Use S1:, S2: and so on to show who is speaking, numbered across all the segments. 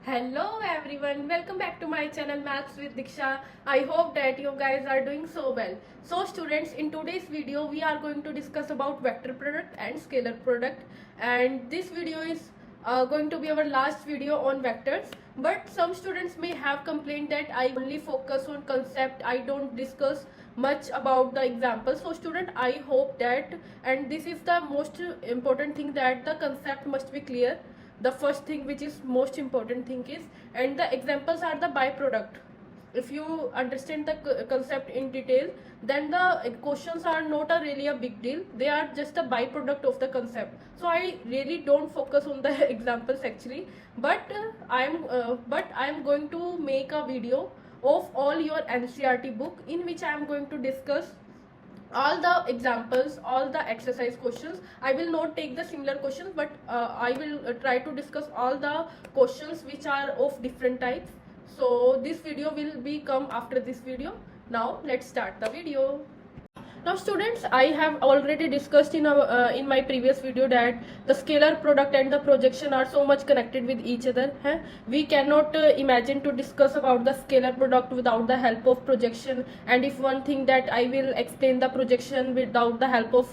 S1: Hello everyone, welcome back to my channel Maths with Diksha. I hope that you guys are doing so well. So students, in today's video we are going to discuss about vector product and scalar product, and this video is going to be our last video on vectors. But some students may have complained that I only focus on concept, I don't discuss much about the example. So student, I hope that, and this is the most important thing, that the concept must be clear. The first thing which is most important thing is, and the examples are the byproduct. If you understand the concept in detail, then the questions are not really a big deal, they are just a byproduct of the concept. So I really don't focus on the examples actually, but I am going to make a video of all your NCERT book, in which I am going to discuss all the examples, all the exercise questions. I will not take the similar questions, but I will try to discuss all the questions which are of different types. So this video will be come after this video. Now let's start the video. Now students, I have already discussed in my previous video that the scalar product and the projection are so much connected with each other. We cannot imagine to discuss about the scalar product without the help of projection, and if one thing that I will explain the projection without the help of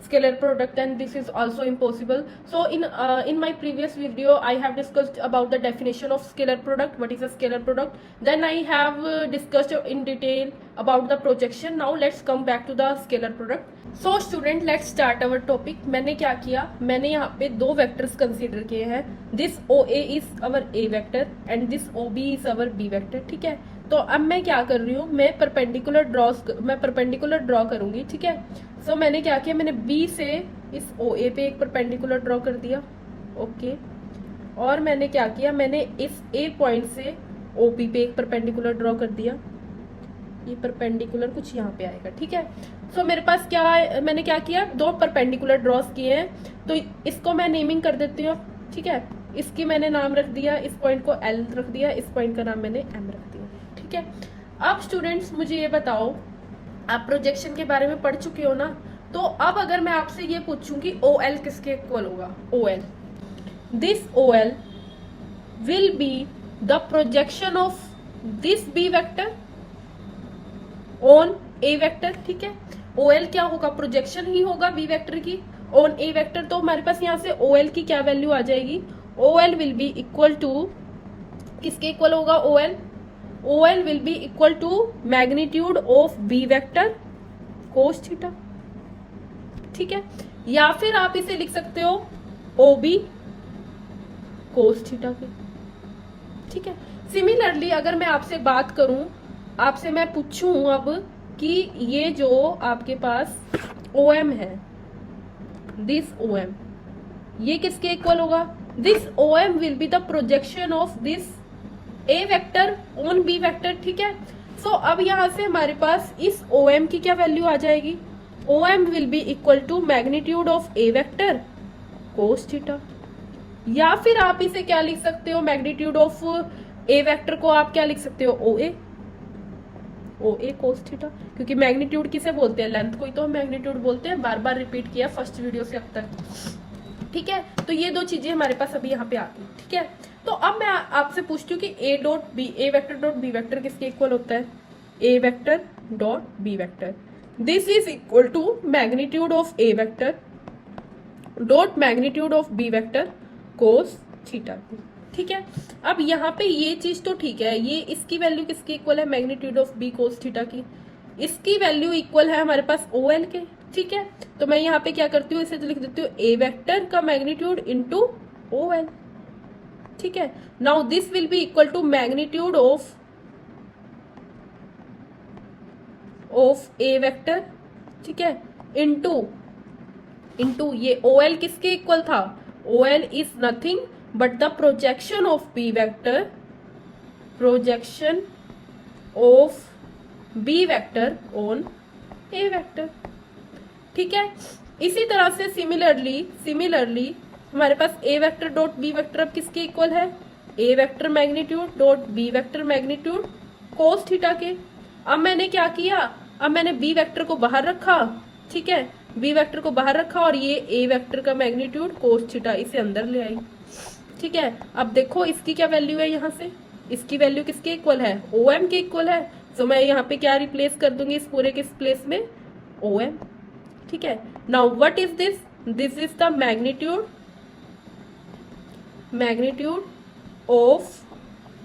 S1: scalar product, then this is also impossible. So in my previous video I have discussed about the definition of scalar product, what is a scalar product. Then I have discussed in detail about the projection. Now let's come back to the scalar product. So student, let's start our topic. मैंने क्या किया, मैंने यहाँ पे दो vectors consider किए हैं. This OA is our A vector and this OB is our B vector. ठीक है, तो अब मैं क्या कर रही हूँ, मैं परपेंडिकुलर ड्रॉ करूंगी. ठीक है, सो मैंने क्या किया, मैंने B से इस OA पे एक परपेंडिकुलर ड्रॉ कर दिया. ओके, और मैंने क्या किया, मैंने इस A पॉइंट से OB पे एक परपेंडिकुलर ड्रॉ कर दिया. ये परपेंडिकुलर कुछ यहाँ पे आएगा. ठीक है, सो मेरे पास क्या है, मैंने क्या किया, दो परपेंडिकुलर ड्रॉस किए हैं, तो इसको मैं नेमिंग कर देती हूँ. ठीक है, इसकी मैंने नाम रख दिया, इस पॉइंट को L रख दिया, इस पॉइंट का नाम मैंने M रख दिया. ठीक है, अब स्टूडेंट्स मुझे ये बताओ, आप प्रोजेक्शन के बारे में पढ़ चुके हो ना, तो अब अगर मैं आपसे ये पूछूं कि OL किसके इक्वल होगा, OL, this OL will be the projection of this B vector on A vector. ठीक है, OL क्या होगा, प्रोजेक्शन ही होगा B वेक्टर की ऑन A वेक्टर. तो हमारे पास यहाँ से OL की क्या वैल्यू आ जाएगी, OL will be equal to, किसके इक्वल होगा OL will be equal to magnitude of B vector cos theta. ठीक है, या फिर आप इसे लिख सकते हो OB कोस थीटा के. ठीक है, सिमिलरली अगर मैं आपसे बात करूं, आपसे मैं पूछूं अब कि ये जो आपके पास OM है, दिस OM, ये किसके इक्वल होगा, this OM will be the projection of this A vector on B vector. ठीक है, सो अब यहां से हमारे पास इस OM की क्या वैल्यू आ जाएगी, OM will be equal to magnitude of A vector cos theta. या फिर आप इसे क्या लिख सकते हो, मैग्नीट्यूड ऑफ A वेक्टर को आप क्या लिख सकते हो, OA कोस थीटा, क्योंकि मैग्नीट्यूड किसे बोलते हैं, लेंथ को ही तो हम मैग्नीट्यूड बोलते हैं. बार बार रिपीट किया फर्स्ट वीडियो से अब तक. ठीक है, तो ये दो चीजें हमारे पास अभी यहाँ पे आ गई. ठीक है, तो अब मैं आपसे पूछती हूँ कि A vector dot B vector किसके इक्वल होता है, A vector dot B vector. This is equal to magnitude of A vector dot magnitude of B vector cos theta. ठीक है, अब यहाँ पे ये चीज तो ठीक है, ये इसकी वैल्यू किसकी इक्वल है, magnitude of B cos theta की. इसकी वैल्यू इक्वल है हमारे पास OL के. ठीक है, तो मैं यहाँ पे क्या करती हूँ, इसे तो लिख देती हूँ A वेक्टर का मैग्नीट्यूड इंटू OL. ठीक है, now this will be equal to magnitude of A vector. ठीक है, इंटू ये OL किसके इक्वल था, OL is nothing but the projection of B vector on A vector. ठीक है, इसी तरह से सिमिलरली हमारे पास A vector dot B vector अब किसके इक्वल है, A vector magnitude dot B vector magnitude cos theta के. अब मैंने क्या किया, अब मैंने B वेक्टर को बाहर रखा. ठीक है, B वेक्टर को बाहर रखा और ये A वेक्टर का मैग्नीट्यूड कोस थीटा इसे अंदर ले आई. ठीक है, अब देखो इसकी क्या वैल्यू है, यहाँ से इसकी वैल्यू किसके इक्वल है, ओ एम के इक्वल है। तो मैं यहाँ पे क्या रिप्लेस कर दूंगी इस पूरे के प्लेस में, ओ एम। ठीक है, now what is this, this is the magnitude of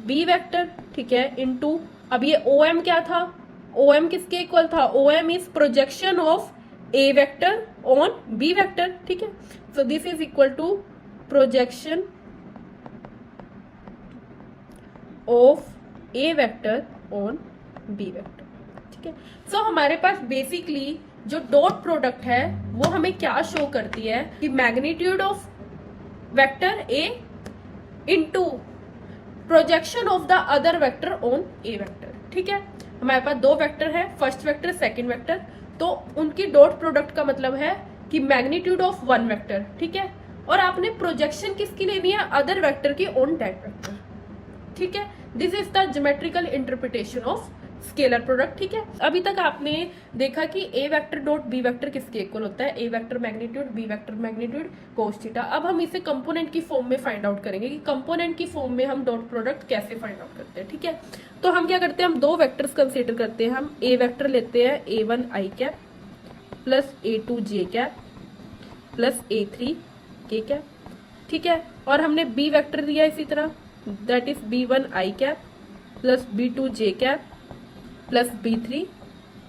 S1: B vector. ठीक है, इनटू, अब ये ओ एम क्या था, ओ एम किसके इक्वल था, O M is projection of A vector on B vector. ठीक है, so this is equal to projection of A vector on B vector. ठीक है, सो हमारे पास बेसिकली जो डॉट प्रोडक्ट है वो हमें क्या शो करती है कि magnitude of vector A into projection of the other vector on A vector. ठीक है, हमारे पास दो वेक्टर है, फर्स्ट वेक्टर सेकंड वेक्टर, तो उनकी डॉट प्रोडक्ट का मतलब है कि मैग्नीट्यूड ऑफ वन वेक्टर। ठीक है, और आपने प्रोजेक्शन किसकी लेनी है, अदर वेक्टर की ऑन दैट वेक्टर। ठीक है, this is the geometrical interpretation of scalar product. ठीक है, अभी तक आपने देखा कि ए वेक्टर डॉट बी वेक्टर किसके इक्वल होता है, ए vector magnitude B vector magnitude cos theta. अब हम इसे कंपोनेंट की फॉर्म में फाइंड आउट करेंगे कि कंपोनेंट की फॉर्म में हम डॉट प्रोडक्ट कैसे फाइंड आउट करते हैं। ठीक है, तो हम क्या करते हैं, हम दो वेक्टर्स कंसीडर करते हैं। हम ए वेक्टर लेते हैं a one i cap plus A two J cap plus a three k cap. ठीक है, और हमने बी वेक्टर दिया इसी तरह, that is b one i cap plus b two J cap plus b three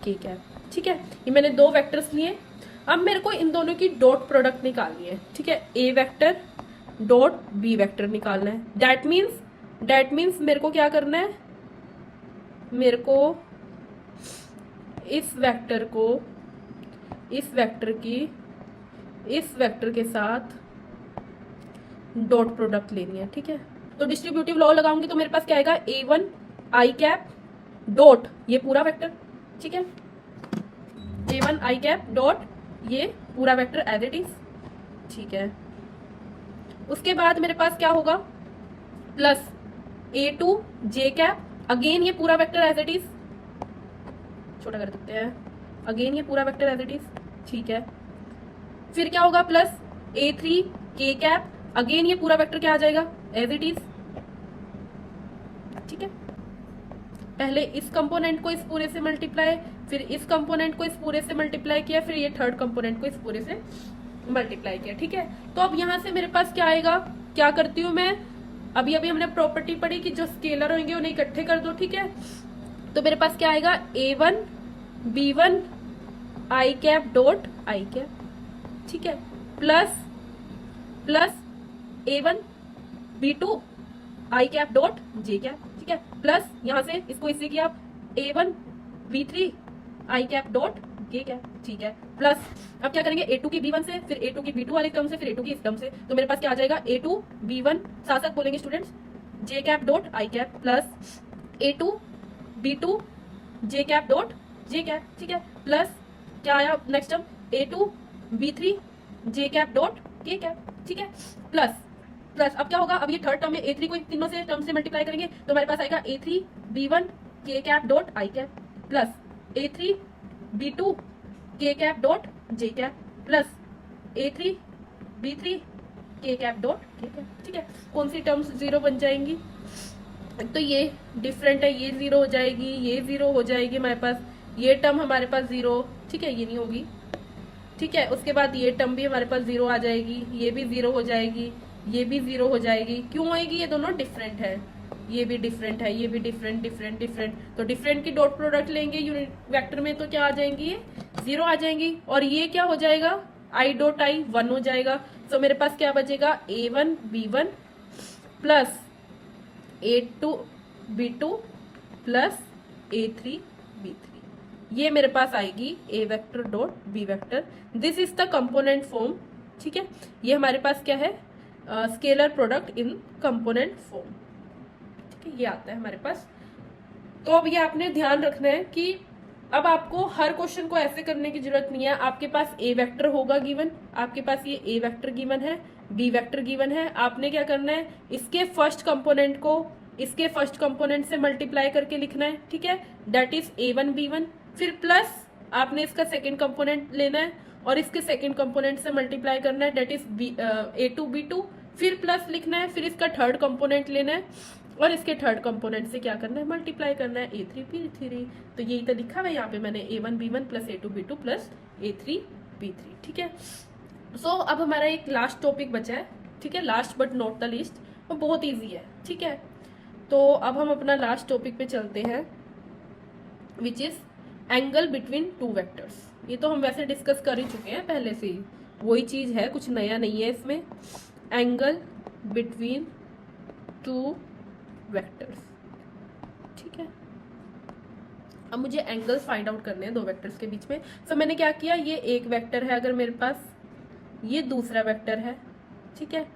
S1: k cap. ठीक है, ये मैंने दो वेक्टर्स लिए। अब मेरे को इन दोनों की डॉट प्रोडक्ट निकालनी है। ठीक है, ए वेक्टर डॉट बी वेक्टर निकालना है। दैट मीन्स मेरे को क्या करना है, मेरे को इस वेक्टर को इस वेक्टर के साथ डॉट प्रोडक्ट लेनी है। ठीक है, तो डिस्ट्रीब्यूटिव लॉ लगाऊंगी तो मेरे पास क्या आएगा, a one i cap dot ये पूरा वेक्टर। ठीक है, ए वन आई कैप डॉट ये पूरा वेक्टर एज इट इज। ठीक है, उसके बाद मेरे पास क्या होगा, प्लस ए टू जे कैप, अगेन ये पूरा वेक्टर एज इट इज, छोटा कर देते हैं, अगेन ये पूरा वेक्टर एज इट इज। ठीक है, फिर क्या होगा, plus a three k cap, again ये पूरा वेक्टर क्या आ जाएगा, एज इट इज। ठीक है, पहले इस कंपोनेंट को इस पूरे से मल्टीप्लाई, फिर इस कंपोनेंट को इस पूरे से मल्टीप्लाई किया, फिर ये थर्ड कंपोनेंट को इस पूरे से मल्टीप्लाई किया। ठीक है, तो अब यहां से मेरे पास क्या आएगा, क्या करती हूं मैं, अभी हमने प्रॉपर्टी पढ़ी कि जो स्केलर होंगे उन्हें इकट्ठे कर दो। ठीक है, तो मेरे पास क्या आएगा, a one B one i cap dot I cap. ठीक है, plus a one b two i cap dot J cap. ठीक है, प्लस यहां से इसको इससे किया, a one b three i cap dot J cap. ठीक है, प्लस अब क्या करेंगे, ए टू की बी वन से, फिर ए टू की बी टू वाले टर्म से, फिर ए टू की इस टर्म से, तो मेरे पास क्या आ जाएगा, ए टू बी वन, साथ साथ बोलेंगे स्टूडेंट्स, जे कैप डॉट आई कैप प्लस ए टू बी टू जे कैप डॉट जे कैप। ठीक है, प्लस क्या आया next term, A two B three J cap dot के कैप। ठीक है, प्लस अब क्या होगा, अब ये थर्ड टर्म है, ए थ्री को तीनों से टर्म से मल्टीप्लाई करेंगे तो हमारे पास आएगा a three b one k cap dot I cap plus a three b two k cap dot J cap plus a three b three k cap dot के कैप। ठीक है, कौन सी टर्म्स जीरो बन जाएंगी, तो ये डिफरेंट है, ये जीरो हो जाएगी, ये जीरो हो जाएगी हमारे पास, ये टर्म हमारे पास जीरो। ठीक है, ये नहीं होगी। ठीक है, उसके बाद ये टर्म भी हमारे पास जीरो आ जाएगी, ये भी जीरो हो जाएगी, ये भी जीरो हो जाएगी। क्यों आएगी, ये दोनों डिफरेंट है, ये भी डिफरेंट है, ये भी डिफरेंट डिफरेंट डिफरेंट, तो डिफरेंट की डॉट प्रोडक्ट लेंगे यूनिट वेक्टर में तो क्या आ जाएंगी, ये जीरो आ जाएंगी। और ये क्या हो जाएगा, आई डॉट आई वन हो जाएगा। तो मेरे पास क्या बचेगा, a one B one plus A two B two plus a three b three, ये मेरे पास आएगी a vector dot B vector. This is the component form. ठीक है, ये हमारे पास क्या है, scalar product in component form. ठीक है, ये आता है हमारे पास। तो अब ये आपने ध्यान रखना है कि अब आपको हर क्वेश्चन को ऐसे करने की जरूरत नहीं है। आपके पास ए वेक्टर होगा गिवन, आपके पास ये ए वेक्टर गिवन है, बी वेक्टर गिवन है, आपने क्या करना है, इसके फर्स्ट कंपोनेंट को इसके फर्स्ट कंपोनेंट से मल्टीप्लाई करके लिखना है। ठीक है, that is A one B one, फिर प्लस आपने इसका सेकेंड कंपोनेंट लेना है और इसके सेकेंड कंपोनेंट से मल्टीप्लाई करना है, that is A two B two, फिर प्लस लिखना है, फिर इसका थर्ड कंपोनेंट लेना है और इसके थर्ड कंपोनेंट से क्या करना है, मल्टीप्लाई करना है, A3 B3। तो यही तो लिखा हुआ है यहाँ पे मैंने, A1 B1 plus A2 B2 plus A3 B3। ठीक है, सो अब हमारा एक लास्ट टॉपिक बचा है। ठीक है, last but not the least, वो बहुत ईजी है। ठीक है, तो अब हम अपना लास्ट टॉपिक पे चलते हैं, which is angle between two vectors. ये तो हम वैसे डिस्कस कर ही चुके हैं पहले से ही, वही चीज है, कुछ नया नहीं है इसमें। Angle between two vectors. ठीक है, अब मुझे एंगल्स फाइंड आउट करने हैं दो वेक्टर्स के बीच में। तो मैंने क्या किया, ये एक वेक्टर है, अगर मेरे पास ये दूसरा वेक्टर है, ठीक है,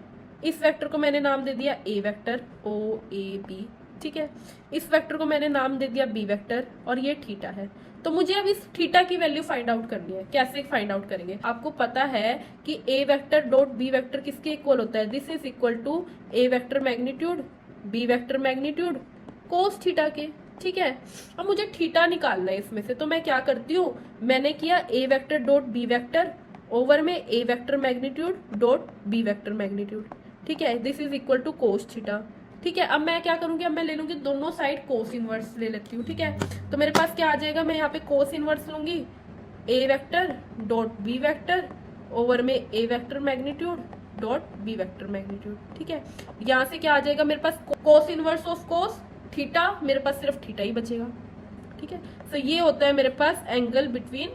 S1: इस वेक्टर को मैंने नाम दे दिया ए वेक्टर, OAB। ठीक है, इस वेक्टर को मैंने नाम दे दिया बी वेक्टर, और ये थीटा है। तो मुझे अब इस थीटा की वैल्यू फाइंड आउट करनी है। कैसे फाइंड आउट करेंगे, आपको पता है कि ए वेक्टर डॉट बी वेक्टर किसके इक्वल होता है, this is equal to A vector magnitude B vector magnitude cos theta के। ठीक है, अब मुझे थीटा निकालना है इसमें से, तो मैं क्या करती हूँ, मैंने किया a vector dot B vector over में a vector magnitude dot B vector magnitude. ठीक है, this is equal to cos theta. ठीक है, अब मैं क्या करूंगी, अब मैं ले लूंगी दोनों साइड कोस इनवर्स ले लेती हूँ। ठीक है, तो मेरे पास क्या आ जाएगा, मैं यहाँ पे कोस इनवर्स लूंगी, a vector dot B vector over में a vector magnitude dot B vector magnitude. ठीक है, यहाँ से क्या आ जाएगा मेरे पास, cos inverse of cos theta, मेरे पास सिर्फ थीटा ही बचेगा। ठीक है, तो ये होता है मेरे पास एंगल बिटवीन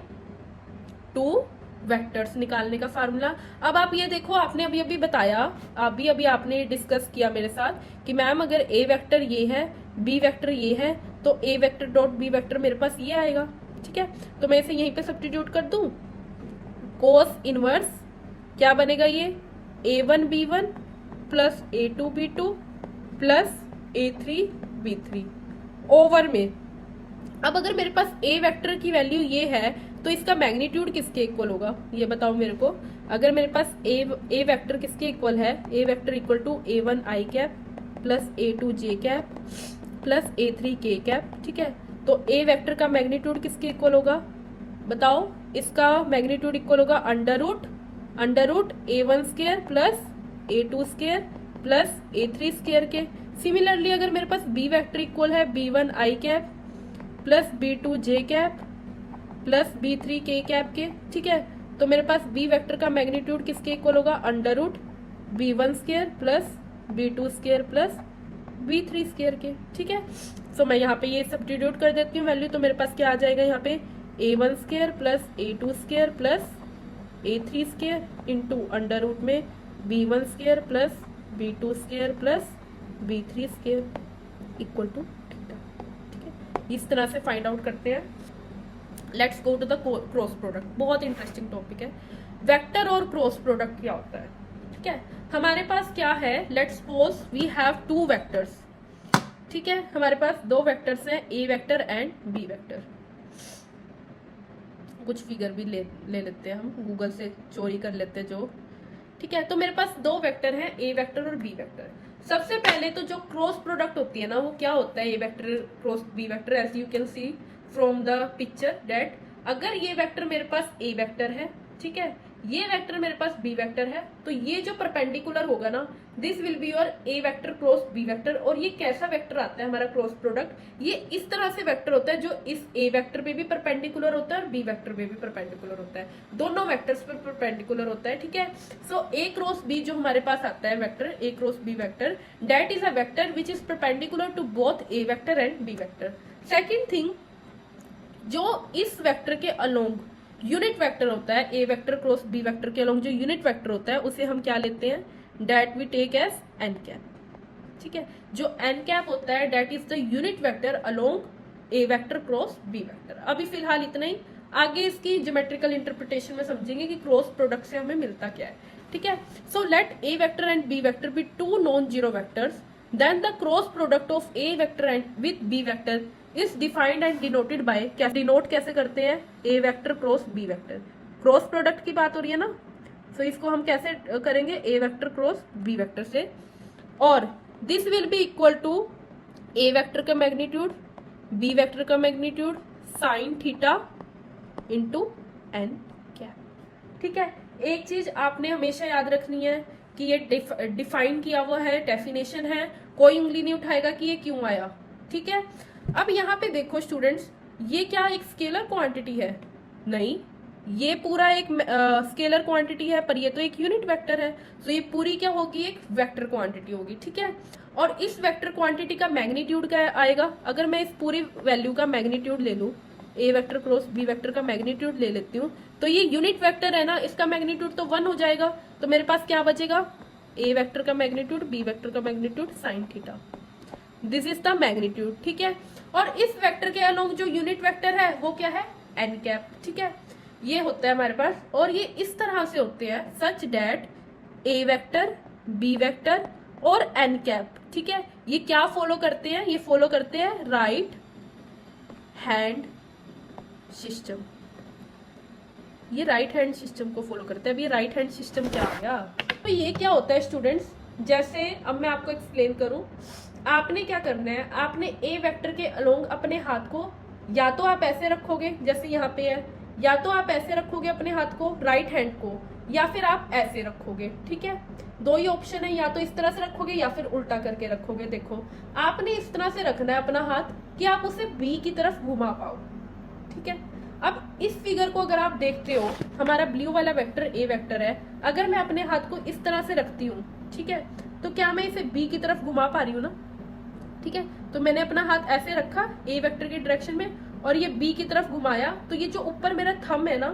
S1: टू वेक्टर्स निकालने का फार्मूला। अब आप ये देखो, आपने अभी अभी बताया, अभी आपने डिस्कस किया मेरे साथ कि मैम अगर ए वेक्टर ये है, बी वेक्टर ये है, तो a vector dot B vector मेरे पास ये आएगा। ठीक है, तो मैं इसे यहीं पे सब्स्टिट्यूट कर दूं, कोस इनवर्स क्या बनेगा, ये A1 B1 plus A2 B2 plus A3 B3 over में। अब अगर मेरे पास ए वेक्टर की वैल्यू ये है, तो इसका मैग्नीट्यूड किसके इक्वल होगा, ये बताओ मेरे को। अगर मेरे पास ए वेक्टर किसके इक्वल है, ए vector equal to A1 I cap plus A2 J cap plus A3 K cap. ठीक है, तो ए वेक्टर का मैग्नीट्यूड किसके इक्वल होगा, बताओ। इसका मैग्नीट्यूड इक्वल होगा under root A1 square plus A2 square plus A3 square के। सिमिलरली अगर मेरे पास बी वेक्टर इक्वल है B1 I cap plus B2 J cap plus B3 K cap के। ठीक है, तो मेरे पास बी वेक्टर का मैग्नीट्यूड किसके इक्वल होगा, under root B1 square plus B2 square plus B3 square के। ठीक है, तो मैं यहाँ पे ये सब्स्टिट्यूट कर देती हूँ वैल्यू, तो मेरे पास क्या आ जाएगा यहाँ पे, A1 square plus A2 square plus A3 square into under root में B1 square plus B2 square plus B3 square equal to theta. ठीक है, इस तरह से फाइंड आउट करते हैं। Let's go to the cross product, बहुत इंटरेस्टिंग टॉपिक है। वेक्टर और क्रॉस प्रोडक्ट क्या होता है। ठीक है, हमारे पास क्या है, let's suppose we have two vectors. ठीक है, हमारे पास दो वेक्टर्स हैं, A vector and B vector. कुछ फिगर भी ले लेते हैं हम, गूगल से चोरी कर लेते हैं जो। ठीक है, तो मेरे पास दो वेक्टर हैं, ए वेक्टर और बी वेक्टर। सबसे पहले तो जो क्रॉस प्रोडक्ट होती है ना, वो क्या होता है, ए vector cross B vector, as you can see from the picture that अगर ये वेक्टर मेरे पास ए वेक्टर है, ठीक है, ये वेक्टर मेरे पास बी वेक्टर है, तो ये जो परपेंडिकुलर होगा ना, this will be your A vector cross B vector. और ये कैसा वेक्टर आता है हमारा क्रॉस प्रोडक्ट, ये इस तरह से वेक्टर होता है जो इस ए वेक्टर पे भी परपेंडिकुलर होता है और बी वेक्टर पे भी परपेंडिकुलर होता है, दोनों वेक्टर्स पर परपेंडिकुलर होता है। ठीक है, सो ए क्रॉस बी जो हमारे पास आता है vector, A cross B vector, that is a vector which is perpendicular to both A vector and B vector. Second thing, जो इस वेक्टर के अलोंग यूनिट वेक्टर होता है, ए वेक्टर क्रॉस बी वेक्टर के अलोंग जो यूनिट वेक्टर होता है, उसे हम क्या लेते हैं, that we take as N cap. ठीक है, जो एन कैप होता है that is the unit vector along A vector cross B vector. अभी फिलहाल इतना ही, आगे इसकी ज्योमेट्रिकल इंटरप्रिटेशन में समझेंगे कि क्रॉस प्रोडक्ट से हमें मिलता क्या है। ठीक है, so let A vector and B vector be two non zero vectors, then the cross product of A vector and with B vector is defined and denoted by, क्या डिनोट कैसे करते हैं, A vector cross B vector. Cross product की बात हो रही है ना, तो इसको हम कैसे करेंगे, A vector cross B vector से, और this will be equal to A vector का मैग्नीट्यूड बी वेक्टर का magnitude sine theta into N cap. ठीक है, एक चीज आपने हमेशा याद रखनी है कि ये डिफाइन किया हुआ है, डेफिनेशन है, कोई उंगली नहीं उठाएगा कि ये क्यों आया। ठीक है, अब यहाँ पे देखो स्टूडेंट्स, ये क्या एक स्केलर क्वांटिटी है? नहीं, ये पूरा एक स्केलर क्वांटिटी है, पर ये तो एक यूनिट वेक्टर है, तो ये पूरी क्या होगी, एक वेक्टर क्वांटिटी होगी। ठीक है, और इस वेक्टर क्वांटिटी का मैग्नीट्यूड क्या आएगा? अगर मैं इस पूरी वैल्यू का मैग्नीट्यूड ले लूं, ए वेक्टर क्रॉस बी वेक्टर का मैग्नीट्यूड ले लेती हूँ, तो ये यूनिट वेक्टर है ना, इसका मैग्नीट्यूड तो 1 हो जाएगा। तो मेरे पास क्या बचेगा? ए वेक्टर का मैग्नीट्यूड, बी वेक्टर का magnitude sine theta, this is the magnitude. ठीक है, और इस वेक्टर के अलोंग जो यूनिट वेक्टर है वो क्या है? N cap. ठीक है, ये होता है हमारे पास, और ये इस तरह से होते हैं, सच डेट ए वेक्टर, बी वेक्टर और एन कैप। ठीक है, ये क्या फॉलो करते हैं? ये फॉलो करते हैं राइट हैंड सिस्टम। ये राइट हैंड सिस्टम को फॉलो करते हैं। अब ये राइट हैंड सिस्टम क्या आ गया? तो ये क्या होता है स्टूडेंट्स, जैसे अब मैं आपको एक्सप्लेन करूं, आपने क्या करना है, आपने ए वेक्टर के अलोंग अपने हाथ को या तो आप ऐसे रखोगे जैसे यहाँ पे है, या तो आप ऐसे रखोगे अपने हाथ को राइट हैंड को, या फिर आप ऐसे रखोगे। ठीक है, दो ही ऑप्शन है, या तो इस तरह से रखोगे या फिर उल्टा करके रखोगे। देखो, आपने इस तरह से रखना है अपना हाथ कि आप उसे बी की तरफ घुमा पाओ। ठीक है, अब इस फिगर को अगर आप देखते हो, हमारा ब्लू वाला वेक्टर ए वेक्टर है, अगर मैं अपने हाथ को इस तरह से रखती हूँ, ठीक है, तो क्या मैं इसे बी की तरफ घुमा पा रही हूँ ना? ठीक है, तो मैंने अपना हाथ ऐसे रखा ए वेक्टर की डायरेक्शन में और ये बी की तरफ घुमाया, तो ये जो ऊपर मेरा थंब है ना,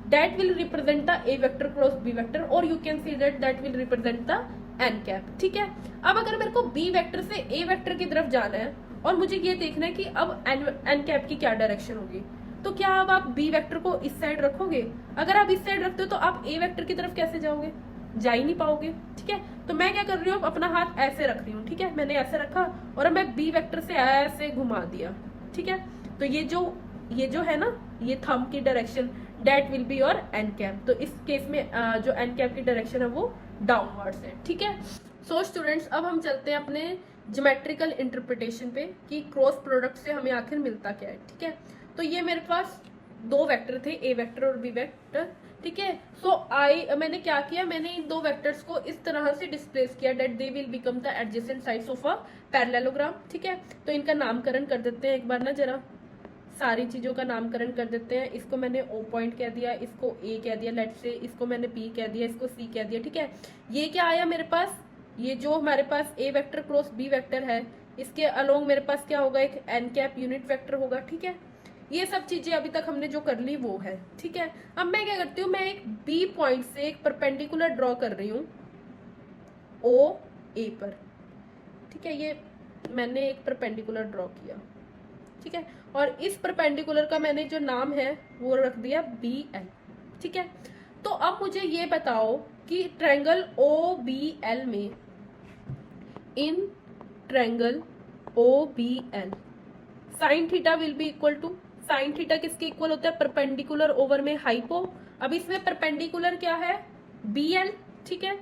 S1: that will represent the A vector cross B vector, और you can see that will represent the N cap. ठीक है, अब अगर मेरे को बी वेक्टर से ए वेक्टर की तरफ जाना है और मुझे ये देखना है कि अब एन कैप की क्या डायरेक्शन होगी, तो क्या अब आप बी वेक्टर को इस साइड रखोगे? अगर आप इस साइड रखते हो तो आप ए वेक्टर की तरफ कैसे जाओगे? जा ही नहीं पाओगे। ठीक है, तो मैं क्या कर रही हूँ, अपना हाथ ऐसे रख रही हूँ। ठीक है, मैंने ऐसे रखा और अब मैं बी वेक्टर से ऐसे घुमा दिया। ठीक है, तो ये जो है ना, ये थंब की direction, that will be your N cap. तो इस केस में जो एन कैप की डायरेक्शन है वो डाउनवर्ड्स है। ठीक है, सो स्टूडेंट्स, अब हम चलते हैं अपने ज्योमेट्रिकल इंटरप्रिटेशन पे कि क्रॉस प्रोडक्ट से हमें आखिर मिलता क्या है। ठीक है, तो ये मेरे पास दो वेक्टर थे, ए वेक्टर और बी वेक्टर। ठीक है, सो मैंने क्या किया, मैंने इन दो वेक्टर्स को इस तरह से डिस्प्लेस किया that they will become the adjacent sides of a parallelogram. ठीक है, तो इनका नामकरण कर देते हैं एक बार ना, जरा सारी चीजों का नामकरण कर देते हैं। इसको मैंने ओ पॉइंट कह दिया, इसको ए कह दिया, लेट से इसको मैंने पी कह दिया, इसको सी कह दिया। ठीक है, ये क्या आया मेरे पास, ये जो हमारे पास ए वेक्टर क्रॉस बी वेक्टर है, इसके अलोंग मेरे पास क्या होगा, एक एन कैप यूनिट वेक्टर होगा। ठीक है, ये सब चीजें अभी तक हमने जो कर ली वो है। ठीक है, अब मैं क्या करती हूँ, मैं एक बी पॉइंट से एक परपेंडिकुलर ड्रॉ कर रही हूँ ओ ए पर। ठीक है, ये मैंने एक परपेंडिकुलर ड्रॉ किया। ठीक है, और इस परपेंडिकुलर का मैंने जो नाम है वो रख दिया बी एल। ठीक है, तो अब मुझे ये बताओ कि ट्रायंगल ओ बी एल में, in triangle O B L sine theta will be equal to, sine theta किसके इक्वल होता है, परपेंडिकुलर ओवर में हाइपो। अब इसमें परपेंडिकुलर क्या है, बी एल। ठीक है,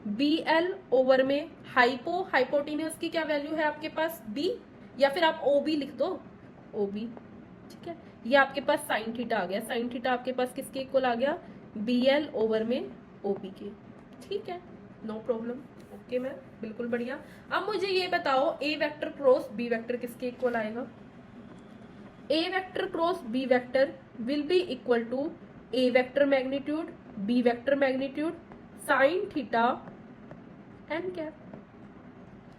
S1: बी एल ओवर में हाइपो, हाइपोटेन्यूज की क्या वैल्यू है आपके पास, बी, या फिर आप ओ बी लिख दो, ओ बी। ठीक है, ये आपके पास साइन थीटा आ गया, साइन थीटा आपके पास किसके इक्वल आ गया, बी एल ओवर में ओ बी के। ठीक है, नो प्रॉब्लम, ओके मैम, बिल्कुल बढ़िया। अब मुझे ये बताओ A vector cross B vector किसके इक्वल आएगा, A vector cross B vector will be equal to A vector magnitude B vector magnitude sine theta N cap.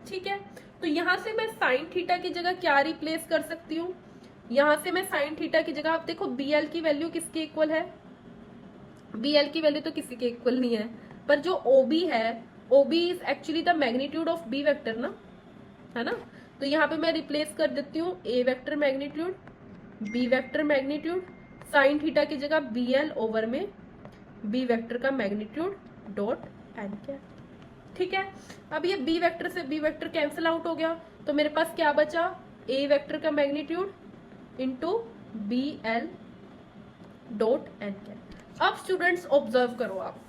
S1: ठीक है, तो यहां से मैं साइन थीटा की जगह क्या रिप्लेस कर सकती हूँ, यहां से मैं साइन थीटा की जगह, आप देखो बी एल की वैल्यू किसके इक्वल है, बी एल की वैल्यू तो किसी के इक्वल नहीं है, पर जो ओ बी है, O B is actually the magnitude of B vector ना, है ना। तो यहाँ पे मैं रिप्लेस कर देती हूँ A vector magnitude B vector magnitude sine theta की जगह बी एल ओवर में बी वेक्टर का मैग्नीट्यूड डॉट एन कैप। ठीक है, अब ये बी वेक्टर से बी वेक्टर कैंसिल आउट हो गया, तो मेरे पास क्या बचा, ए वेक्टर का magnitude into B L dot N cap. अब स्टूडेंट्स ऑब्जर्व करो आप,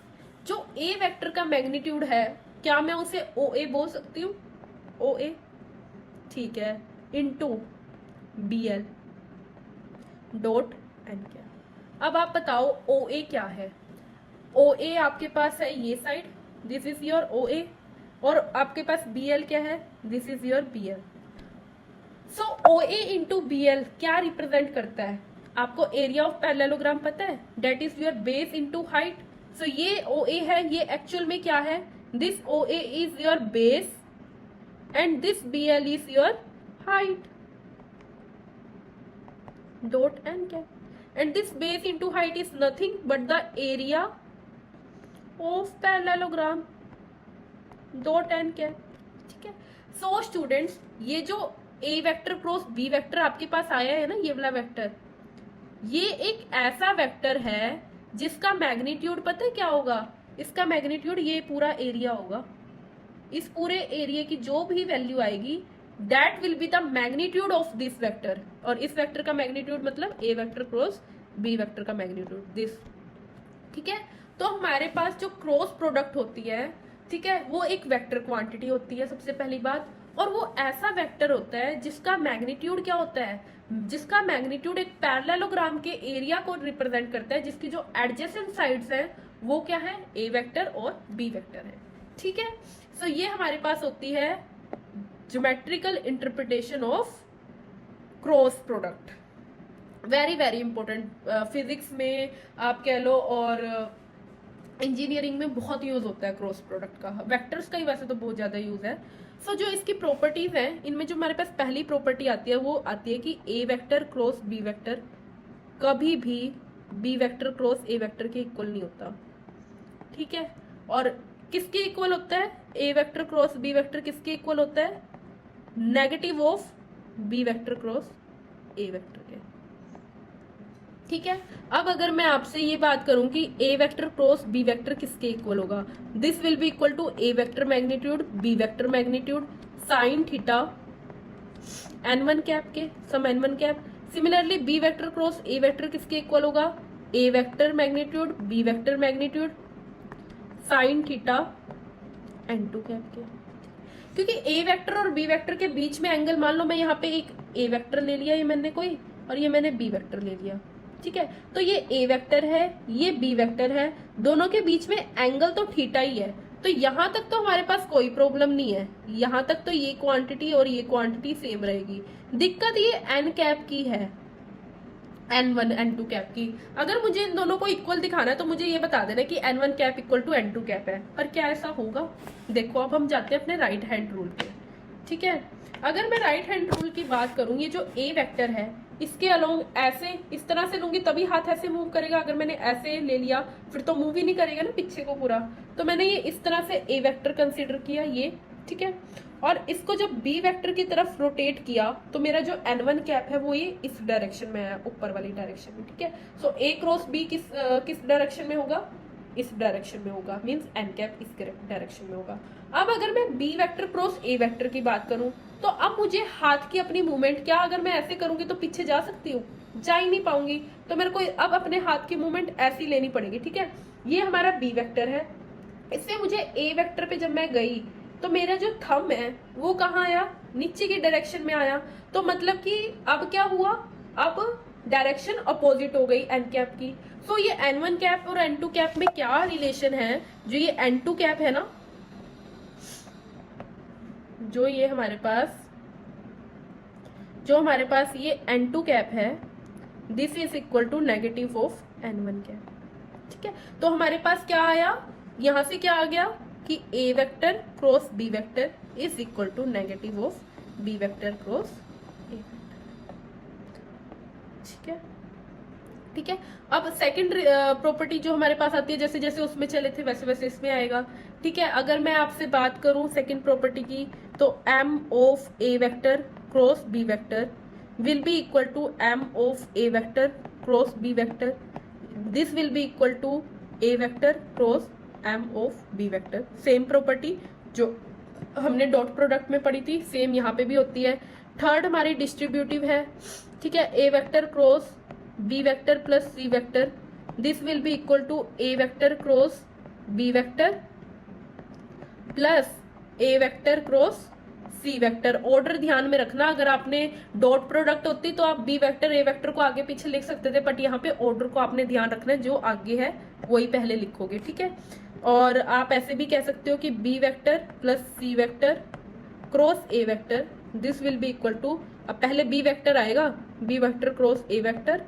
S1: जो ए वेक्टर का मैग्नीट्यूड है, क्या मैं उसे ओ ए बोल सकती हूँ, ओ ए, ठीक है, into B L dot N cap. अब आप बताओ ओ ए क्या है, ओ ए आपके पास है ये side, this is your O A, और आपके पास बी एल क्या है, this is your B L. So O A into B L क्या रिप्रेजेंट करता है, आपको एरिया ऑफ पैरेललोग्राम पता है, that is your base into height. So ये ओ ए है, ये एक्चुअल में क्या है, this O A is your base and this B L is your height, dot N cap, and this base into height is nothing but the area of parallelogram dot n cap, ठीक है। So students, ये जो a vector cross b vector आपके पास आया है ना, ये वाला वेक्टर, ये एक ऐसा वेक्टर है जिसका मैग्नीट्यूड पता है क्या होगा, इसका मैग्नीट्यूड ये पूरा एरिया होगा, इस पूरे एरिया की जो भी वैल्यू आएगी that will be the magnitude of this vector, और इस वेक्टर का मैग्नीट्यूड मतलब ए वेक्टर क्रॉस बी वेक्टर का मैग्नीट्यूड दिस, ठीक है। तो हमारे पास जो क्रॉस प्रोडक्ट होती है, ठीक है, वो एक वेक्टर क्वांटिटी होती है सबसे पहली बात, और वो ऐसा वेक्टर होता है जिसका मैग्नीट्यूड क्या होता है, जिसका मैग्नीट्यूड एक पैरेललोग्राम के एरिया को रिप्रेजेंट करता है, जिसकी जो एडजेसेंट साइड्स है वो क्या है, ए वेक्टर और बी वेक्टर है, ठीक है। सो ये हमारे पास होती है geometrical interpretation of cross product, very very important, physics में आप कह लो और इंजीनियरिंग में बहुत यूज होता है क्रॉस प्रोडक्ट का, वेक्टर्स का ही वैसे तो बहुत ज्यादा यूज है। सो जो इसकी प्रॉपर्टीज हैं, इनमें जो हमारे पास पहली प्रॉपर्टी आती है वो आती है कि ए वेक्टर क्रॉस बी वेक्टर कभी भी B vector cross A vector के इक्वल नहीं होता, ठीक है। और किसके इक्वल होता है, ए वेक्टर क्रॉस बी वेक्टर किसके इक्वल होता है, negative of B vector cross A vector के, ठीक है। अब अगर मैं आपसे ये बात करूं कि ए वेक्टर क्रॉस बी वेक्टर किसके इक्वल होगा, this will be equal to A vector magnitude B vector magnitude sine theta n1 cap के सम n1 cap. Similarly B vector cross A vector किसके इक्वल होगा, A vector magnitude B vector magnitude sine theta n2 cap के, क्योंकि A vector और B vector के बीच में एंगल, मान लो मैं यहाँ पे एक ए वेक्टर ले लिया, ये मैंने कोई, और ये मैंने बी वेक्टर ले लिया, ठीक है। तो ये ए वेक्टर है, ये बी वेक्टर है, दोनों के बीच में एंगल तो थीटा ही है, तो यहां तक तो हमारे पास कोई प्रॉब्लम नहीं है, यहां तक तो ये क्वांटिटी और ये क्वांटिटी सेम रहेगी। दिक्कत ये एन कैप की है, n1 n2 कैप की। अगर मुझे इन दोनों को इक्वल दिखाना है तो मुझे ये बता देना कि n1 cap equal to n2 cap है, पर क्या ऐसा होगा, देखो अब हम जाते हैं अपने राइट हैंड रूल पे, ठीक है। अगर मैं राइट हैंड रूल की बात करूं, ये जो ए वेक्टर है इसके अलोंग ऐसे इस तरह से लूंगी तभी हाथ ऐसे मूव करेगा, अगर मैंने ऐसे ले लिया फिर तो मूव ही नहीं करेगा ना पीछे को पूरा, तो मैंने ये इस तरह से ए वेक्टर कंसीडर किया ये, ठीक है। और इसको जब बी वेक्टर की तरफ रोटेट किया तो मेरा जो n1 कैप है वो ये इस डायरेक्शन में है, ऊपर वाली डायरेक्शन में, ठीक है। सो ए क्रॉस बी किस डायरेक्शन में होगा, इस डायरेक्शन में होगा, मींस एन कैप इस डायरेक्शन में होगा। अब अगर मैं B vector cross A vector की बात करूं तो अब मुझे हाथ की अपनी मूवमेंट, क्या अगर मैं ऐसे करूंगी तो पीछे जा सकती हूँ, जा ही नहीं पाऊंगी, तो मेरे को अब अपने हाथ की मूवमेंट ऐसी लेनी पड़ेगी, ठीक है। ये हमारा बी वेक्टर है, इससे मुझे ए वेक्टर पे जब मैं गई तो मेरा जो थंब है वो कहाँ आया, नीचे की डायरेक्शन में आया, तो मतलब कि अब क्या हुआ, अब डायरेक्शन अपोजिट हो गई एन कैप की। सो ये n1 कैप और n2 कैप में क्या रिलेशन है, जो ये n2 कैप है ना, जो ये हमारे पास ये n2 कैप है, this is equal to negative of n1 cap, ठीक है। तो हमारे पास क्या आया, यहां से क्या आ गया कि a vector cross b vector is equal to negative of b vector cross a vector, ठीक है, ठीक है। अब सेकंड प्रॉपर्टी जो हमारे पास आती है, जैसे जैसे उसमें चले थे वैसे वैसे इसमें आएगा, ठीक है। अगर मैं आपसे बात करूं सेकंड प्रॉपर्टी की, तो m of a vector cross b vector will be equal to m of a vector cross b vector, this will be equal to a vector cross m of b vector. Same property जो हमने dot product में पढ़ी थी, same यहाँ पे भी होती है। थर्ड हमारी डिस्ट्रीब्यूटिव है, ठीक है, a vector cross b vector plus c vector, this will be equal to a vector cross b vector plus a vector cross c C vector. Order ध्यान में रखना, अगर आपने डॉट प्रोडक्ट होती तो आप बी वेक्टर ए वेक्टर को आगे पीछे लिख सकते थे, बट यहाँ पे ऑर्डर को आपने ध्यान रखना है, जो आगे है वही पहले लिखोगे, ठीक है। और आप ऐसे भी कह सकते हो कि B vector plus C vector cross A vector, this will be equal to, अब पहले बी वेक्टर आएगा, B vector cross A vector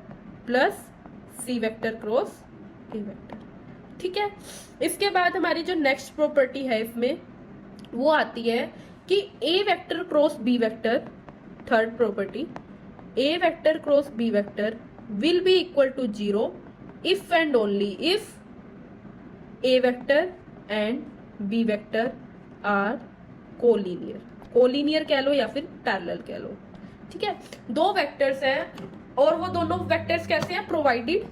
S1: plus C vector cross A vector, ठीक है। इसके बाद हमारी जो नेक्स्ट प्रॉपर्टी है इसमें वो आती है कि ए vector cross B vector, third property, A vector cross B vector will be equal to 0 if and only if A vector and B vector are collinear, collinear कह लो या फिर पैरेलल कह लो, ठीक है। दो वेक्टर्स हैं और वो दोनों वेक्टर्स कैसे हैं, प्रोवाइडेड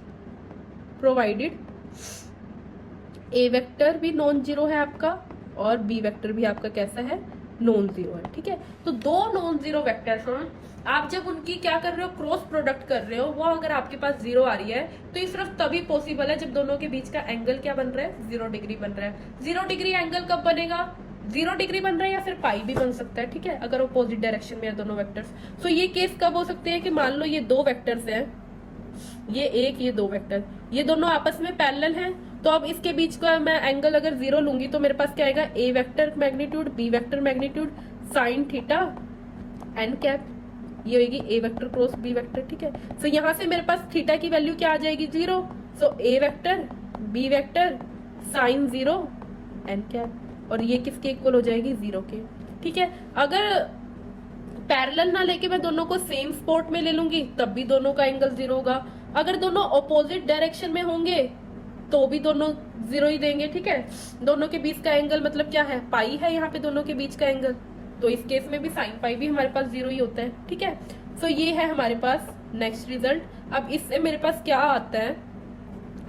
S1: ए वेक्टर भी नॉन जीरो है आपका और बी वेक्टर भी आपका कैसा है, नॉन जीरो है, ठीक है। तो दो नॉन जीरो वेक्टर्स हैं, आप जब उनकी क्या कर रहे हो, क्रॉस प्रोडक्ट कर रहे हो, वो अगर आपके पास 0 आ रही है तो ये सिर्फ तभी पॉसिबल है जब दोनों के बीच का एंगल क्या बन रहा है, 0 डिग्री बन रहा है। 0 डिग्री एंगल कब बनेगा, 0 डिग्री बन रहा है या फिर पाई भी बन सकता है, ठीक है, अगर अपोजिट डायरेक्शन में है दोनों वेक्टर्स। सो ये केस कब हो सकते हैं कि मान लो ये दो वेक्टर्स हैं, ये एक ये दो वेक्टर, ये दोनों आपस में पैरेलल हैं, तो अब इसके बीच का मैं एंगल अगर 0 लूंगी तो मेरे पास क्या आएगा, A vector magnitude B vector magnitude sine theta N cap, ये होगी A vector cross B vector, ठीक है। सो यहाँ से मेरे पास थीटा की वैल्यू क्या आ जाएगी, 0। So A vector B vector sine 0 N cap, और ये किसके इक्वल हो जाएगी, 0 के, ठीक है। अगर पैरेलल ना लेके मैं दोनों को सेम स्पॉट में ले लूंगी तब भी दोनों का एंगल 0 होगा, अगर दोनों ऑपोजिट डायरेक्शन में होंगे तो भी दोनों 0 ही देंगे, ठीक है। दोनों के बीच का एंगल मतलब क्या है, पाई है यहाँ पे दोनों के बीच का एंगल, तो इस केस में भी साइन पाई भी हमारे पास 0 ही होता है, ठीक है। सो ये है हमारे पास नेक्स्ट रिजल्ट। अब इससे मेरे पास क्या आता है,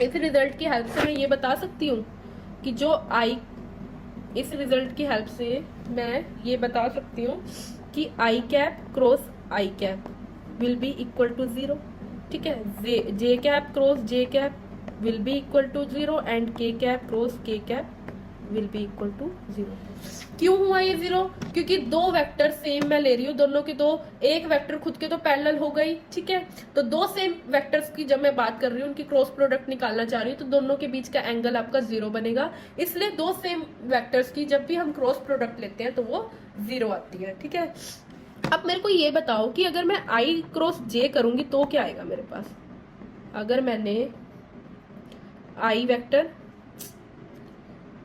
S1: इस रिजल्ट की हेल्प से मैं ये बता सकती हूँ कि जो इस रिजल्ट की हेल्प से मैं ये बता सकती हूँ कि I cap cross I cap will be equal to 0, ठीक है। J cap cross J cap will be equal to 0 and k cap cross k cap will be equal to 0। क्यों हुआ ये 0, क्योंकि दो वेक्टर सेम मैं ले रही हूँ, दोनों के दो, एक वेक्टर खुद के तो पैरेलल हो गई, ठीक है। तो दो सेम वेक्टर्स की जब मैं बात कर रही हूँ, उनकी क्रॉस प्रोडक्ट निकालना चाह रही हूँ, तो दोनों के बीच का एंगल आपका 0 बनेगा, इसलिए दो सेम वेक्टर्स की जब भी हम क्रॉस प्रोडक्ट लेते हैं तो वो 0 आती है, ठीक है। अब मेरे को ये बताओ कि अगर मैं आई क्रॉस जे करूंगी तो क्या आएगा मेरे पास, अगर मैंने आई वेक्टर,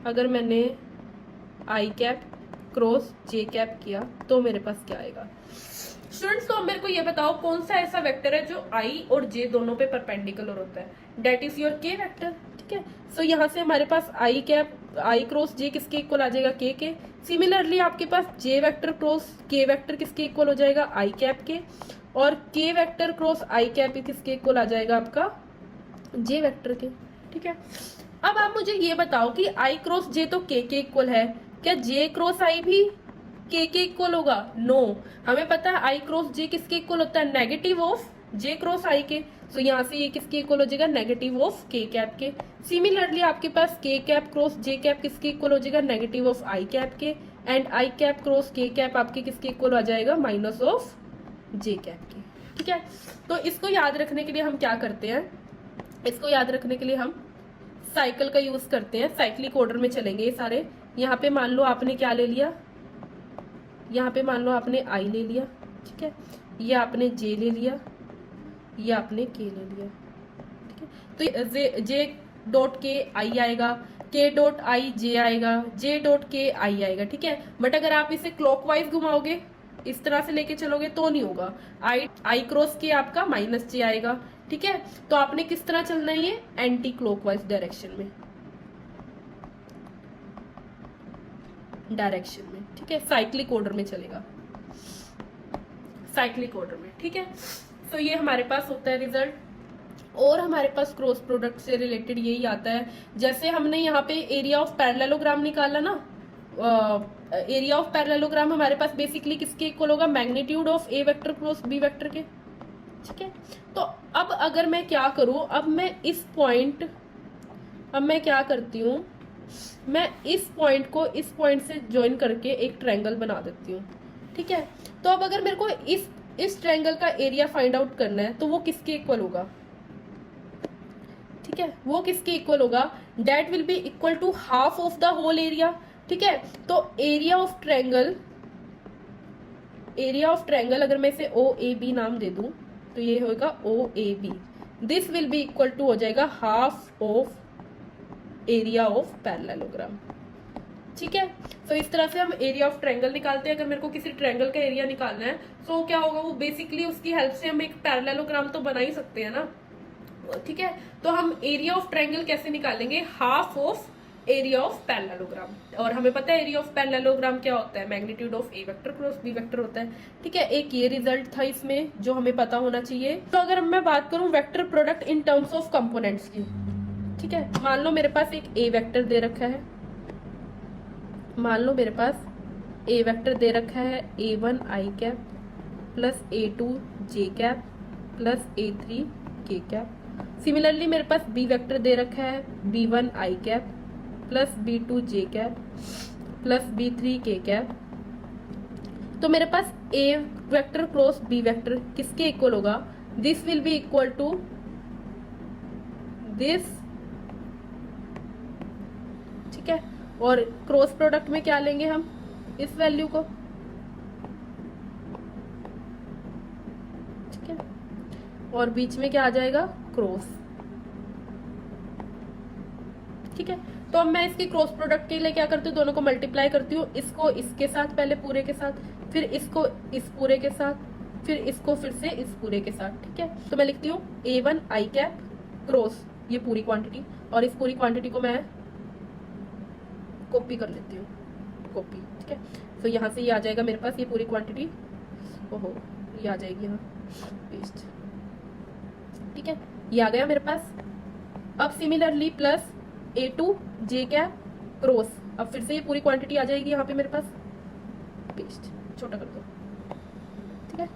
S1: अगर मैंने आई कैप क्रॉस जे कैप किया तो मेरे पास क्या आएगा। स्टूडेंट्स, तो मेरे को ये बताओ कौन सा ऐसा वेक्टर है जो आई और जे दोनों पे परपेंडिकुलर होता है, डेट इज योर के वेक्टर, ठीक है। सो यहाँ से हमारे पास आई कैप आई क्रॉस जे किसके इक्वल आ जाएगा, के। सिमिलरली आपके पास जे वेक्टर क्रॉस के वेक्टर किसके इक्वल हो जाएगा, आई कैप के, और के वेक्टर क्रॉस आई कैप किसके इक्वल आ जाएगा, आपका जे वेक्टर के, ठीक है। अब आप मुझे ये बताओ कि आई क्रॉस जे तो के इक्वल है, क्या जे क्रॉस आई भी के इक्वल होगा, नो। हमें पता है आई क्रॉस जे किसके इक्वल होता है, नेगेटिव ऑफ जे क्रॉस आई के, सो यहाँ से ये किसके इक्वल हो जाएगा, नेगेटिव ऑफ के कैप के। सिमिलरली आपके पास के कैप क्रॉस जे कैप किसके इक्वल हो जाएगा, नेगेटिव ऑफ आई कैप के, एंड आई कैप क्रॉस के कैप आपके किसके इक्वल आ जाएगा, माइनस ऑफ जे कैप के, ठीक है। तो इसको याद रखने के लिए हम क्या करते हैं, इसको याद रखने के लिए हम साइकिल का यूज करते हैं, साइक्लिक ऑर्डर में चलेंगे ये सारे। यहाँ पे मान लो आपने क्या ले लिया, यहाँ पे मान लो आपने आई ले लिया, ठीक है, ये आपने जे ले लिया, ये आपने के ले लिया, ठीक है। तो जे डॉट के आई आएगा, के डॉट आई जे आएगा, जे डॉट के आई आएगा, ठीक है। बट अगर आप इसे क्लॉकवाइज घुमाओगे, इस तरह से लेके चलोगे तो नहीं होगा, आई क्रॉस के आपका माइनस जे आएगा, ठीक है। तो आपने किस तरह चलना है, ये एंटी क्लॉकवाइज डायरेक्शन में, ठीक है, साइक्लिक ऑर्डर में चलेगा, साइक्लिक ऑर्डर में, ठीक है। तो ये हमारे पास होता है रिजल्ट। और हमारे पास क्रॉस प्रोडक्ट से रिलेटेड यही आता है, जैसे हमने यहाँ पे एरिया ऑफ पैरेललोग्राम निकाला ना, एरिया ऑफ पैरेललोग्राम हमारे पास बेसिकली किसके इक्वल होगा, magnitude of A vector cross B vector के, ठीक है। तो अब अगर मैं क्या करूं, अब मैं क्या करती हूं, मैं इस पॉइंट को इस पॉइंट से ज्वाइन करके एक ट्रायंगल बना देती हूँ, ठीक है। तो अब अगर मेरे को इस ट्रायंगल का एरिया फाइंड आउट करना है तो वो किसके इक्वल होगा, ठीक है, वो किसके इक्वल होगा, that will be equal to half of the whole area, ठीक है। तो एरिया ऑफ ट्रायंगल अगर मैं इसे ओ ए बी नाम दे दूं तो ये होगा O A B, this will be equal to हो जाएगा half of area of parallelogram, ठीक है। तो इस तरह से हम एरिया ऑफ ट्रायंगल निकालते हैं। अगर मेरे को किसी ट्रायंगल का एरिया निकालना है तो क्या होगा, वो बेसिकली उसकी हेल्प से हम एक पैरेललोग्राम तो बना ही सकते हैं ना, ठीक है। तो हम एरिया ऑफ ट्रायंगल कैसे निकालेंगे, half of area of parallelogram, और हमें पता है एरिया ऑफ पैरेललोग्राम क्या होता है, magnitude of A vector cross B vector होता है, ठीक है। एक ये रिजल्ट था इसमें जो हमें पता होना चाहिए। तो अगर मैं बात करूं vector product in terms of components की, ठीक है, मान लो मेरे पास एक ए वेक्टर दे रखा है, मान लो मेरे पास ए वेक्टर दे रखा है a1 आई कैप प्लस a2 जे कैप प्लस a3 के कैप। सिमिलरली मेरे पास बी वेक्टर दे रखा है b1 I cap plus b2 J cap plus b3 K cap. तो मेरे पास a vector cross b vector किसके इक्वल होगा, this will be equal to this, ठीक है। और क्रॉस प्रोडक्ट में क्या लेंगे हम, इस वैल्यू को, ठीक है, और बीच में क्या आ जाएगा, क्रॉस, ठीक है। तो अब मैं इसकी क्रॉस प्रोडक्ट के लिए क्या करती हूँ, दोनों को मल्टीप्लाई करती हूँ, इसको इसके साथ पहले पूरे के साथ, फिर इसको इस पूरे के साथ, फिर इसको फिर से इस पूरे के साथ, ठीक है। तो मैं लिखती हूँ a1 आई कैप क्रॉस ये पूरी क्वांटिटी, और इस पूरी क्वांटिटी को मैं कॉपी कर लेती हूँ, कॉपी, ठीक है। तो यहाँ से ये आ जाएगा मेरे पास ये पूरी क्वांटिटी, ओहो ये आ जाएगी यहाँ पेस्ट, ठीक है, ये आ गया मेरे पास। अब सिमिलरली प्लस a2 जे कैप क्रॉस, अब फिर से ये पूरी क्वांटिटी आ जाएगी यहाँ पे मेरे पास, पेस्ट, छोटा कर दो, ठीक है,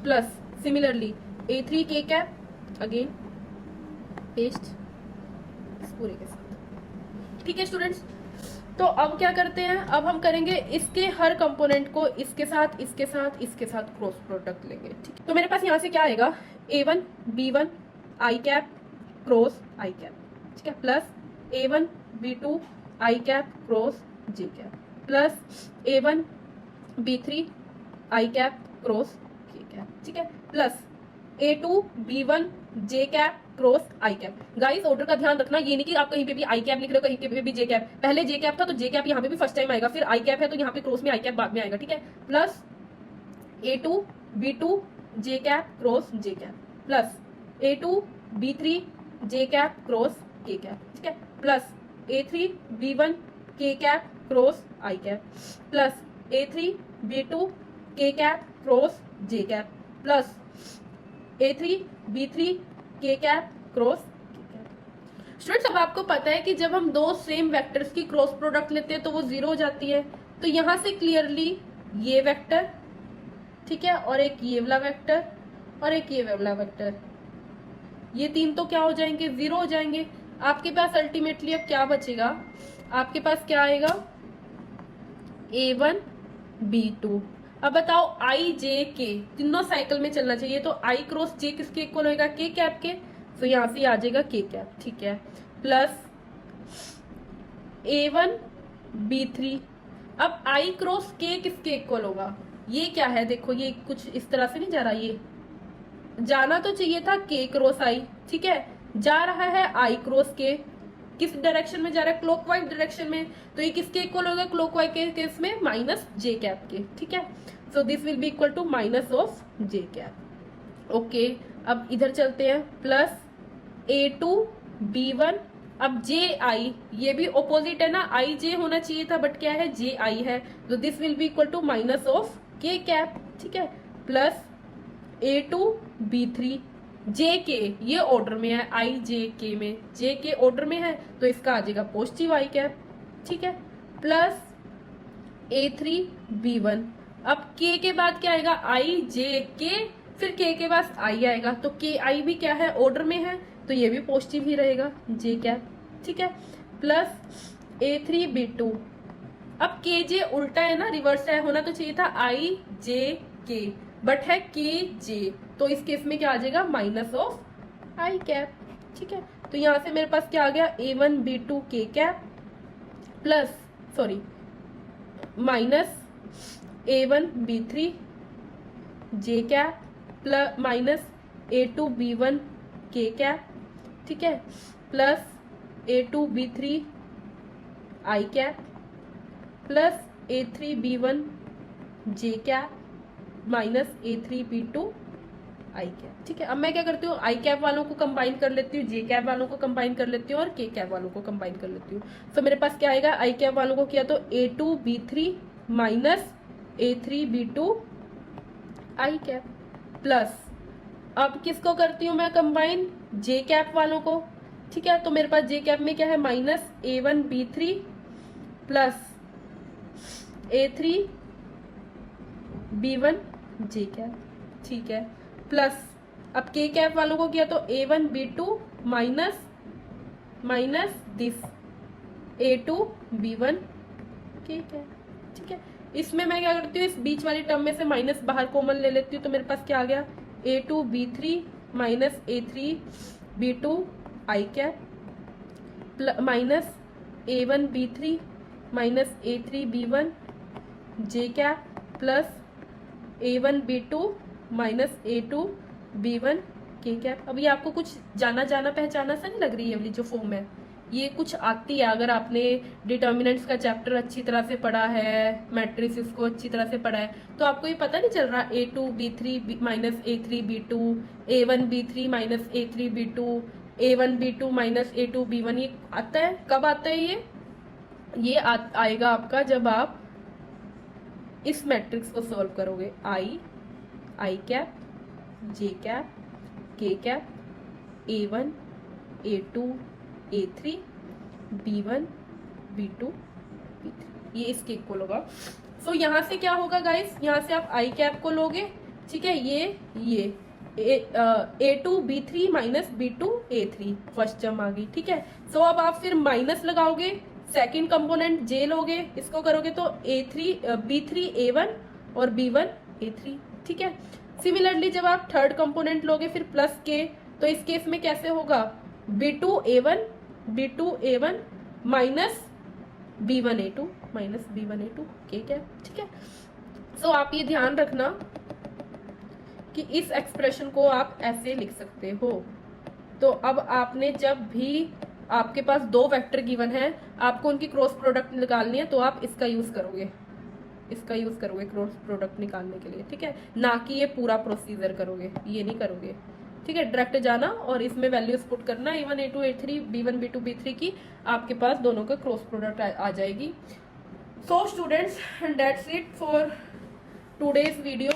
S1: प्लस सिमिलरली a3 के कैप अगेन पेस्ट इस पूरे के साथ, ठीक है स्टूडेंट्स। तो अब क्या करते हैं, अब हम करेंगे इसके हर कंपोनेंट को इसके साथ इसके साथ इसके साथ क्रॉस प्रोडक्ट लेंगे, ठीक है। तो मेरे पास यहाँ से क्या आएगा, a1 b1 I cap cross I cap, ठीक है, plus a1 b2 I cap cross J cap plus a1 b3 I cap cross के कैप, ठीक है, plus a2 b1 J cap cross I cap. Guys order का ध्यान रखना, ये नहीं कि आप कहीं पे भी आई कैप लिख रहे हो कहीं पे भी जे कैप, पहले जे कैप था तो जे कैप यहाँ पे भी फर्स्ट टाइम आएगा, फिर आई कैप है तो यहाँ पे क्रॉस में आई कैप बाद में आएगा, ठीक है। Plus a2 b2 J cap cross J cap plus a2 b3 J cap cross के कैप, ठीक है, plus a3 b1 K cap cross I cap plus a3 b2 K cap cross J cap plus a3 b3 K cap cross के cap. Students अब आपको पता है कि जब हम दो सेम वेक्टर्स की क्रॉस प्रोडक्ट लेते हैं तो वो जीरो हो जाती है, तो यहां से क्लियरली ये वेक्टर, ठीक है, और एक ये वाला वेक्टर और एक ये वाला वेक्टर, ये तीन तो क्या हो जाएंगे, जीरो हो जाएंगे। आपके पास अल्टीमेटली अब क्या बचेगा, आपके पास क्या आएगा, a1 b2। अब बताओ आई जे के तीनों साइकिल में चलना चाहिए, तो आई क्रॉस जे किसके इक्वल होगा, के कैप के, तो यहां से आ जाएगा के कैप, ठीक है, प्लस a1 b3। अब आई क्रॉस के किसके इक्वल होगा, ये क्या है, देखो ये कुछ इस तरह से नहीं जा रहा, ये जाना तो चाहिए था के क्रॉस आई, ठीक है, जा रहा है आई क्रॉस के, किस डायरेक्शन में जा रहा है, क्लॉकवाइज डायरेक्शन में, तो ये किसके इक्वल होगा, क्लॉकवाइज के केस में माइनस जे कैप के, ठीक है। So this will be equal to minus of J cap, okay. अब इधर चलते हैं, प्लस a2 b1, अब जे आई ये भी ऑपोजिट है ना, आई जे होना चाहिए था बट क्या है, जे आई है, तो this will be equal to minus of K cap, ठीक है, प्लस a2 b3 जे के ये ऑर्डर में है, आई जे के में जे के ऑर्डर में है तो इसका आ जाएगा पॉजिटिव आई कैप, ठीक है, प्लस a3 b1। अब के के बाद क्या आएगा, आई जे के, फिर के बाद आई आएगा, तो के आई भी क्या है, ऑर्डर में है, तो ये भी पॉजिटिव ही रहेगा जे कैप, ठीक है, प्लस a3 b2। अब के जे उल्टा है ना, रिवर्स है, होना तो चाहिए था आई जे के, बट है के जे, तो इस केस में क्या आ जाएगा, माइनस ऑफ आई कैप। ठीक है, तो यहां से मेरे पास क्या आ गया, A1 B2 K cap plus sorry minus A1 B3 J cap plus minus A2 B1 K cap, ठीक है, plus A2 B3 I cap plus A3 B1 J cap minus A3 B2 I cap. ठीक है, अब मैं क्या करती हूँ, आई cap वालों को कंबाइन कर लेती हूँ, जे कैप वालों को कंबाइन कर लेती हूँ और के कैप वालों को कंबाइन कर लेती हूँ। तो मेरे पास क्या आएगा, आई कैप वालों को किया तो A2 B3 minus A3 B2 I cap plus, अब किसको करती हूँ मैं कंबाइन, जे कैप वालों को। ठीक है, तो मेरे पास जे कैप में क्या है, minus A1 B3 plus A3 B1 J cap. ठीक है, प्लस अब के कैप वालों को किया तो A1 B2 minus minus this A2 B1 K cap. ठीक है, इसमें मैं क्या करती हूँ, इस बीच वाली टर्म में से माइनस बाहर कॉमन ले लेती हूँ, तो मेरे पास क्या आ गया, A2 B3 minus A3 B2 I cap minus A1 B3 minus A3 B1 J cap plus A1 B2 minus A2 B1 K cap. अब ये आपको कुछ जाना जाना पहचाना सा नहीं लग रही है वाली जो फॉर्म है, ये कुछ आती है अगर आपने डिटर्मिनेंट्स का चैप्टर अच्छी तरह से पढ़ा है, मैट्रिसेस को अच्छी तरह से पढ़ा है, तो आपको ये पता नहीं चल रहा A2 B3 minus A3 B2 A1 B3 minus A3 B2 A1 B2 minus A2 B1, ये आता है, कब आता है ये आएगा आपका जब आप इस मैट्रिक्स को सॉल्व करोगे, आई कैप जे कैप के cap A1 A2 A3 B1 B2 B3, ये इसके इक्वल होगा। सो यहाँ से क्या होगा गाइस, यहाँ से आप आई कैप को लोगे, ठीक है, ये A2 B3 minus B2 A3 first term आ गई। ठीक है, सो अब आप फिर माइनस लगाओगे, सेकंड कंपोनेंट जे लोगे, इसको करोगे तो B3 A1 और B1 A3। ठीक है, सिमिलरली जब आप थर्ड कंपोनेंट लोगे फिर प्लस के, तो इस केस में कैसे होगा, B2 A1 minus B1 A2 minus B1 A2 के क्या। ठीक है, सो आप ये ध्यान रखना कि इस एक्सप्रेशन को आप ऐसे लिख सकते हो। तो अब आपने जब भी आपके पास दो वेक्टर गिवन है, आपको उनकी क्रॉस प्रोडक्ट निकालनी है, तो आप इसका यूज करोगे, क्रॉस प्रोडक्ट निकालने के लिए। ठीक है, ना कि ये पूरा प्रोसीजर करोगे, ये नहीं करोगे। ठीक है, डायरेक्ट जाना और इसमें वैल्यूज पुट करना, A1 A2 A3 B1 B2 B3 की, आपके पास दोनों का क्रॉस प्रोडक्ट आ जाएगी। So students, that's it for today's video.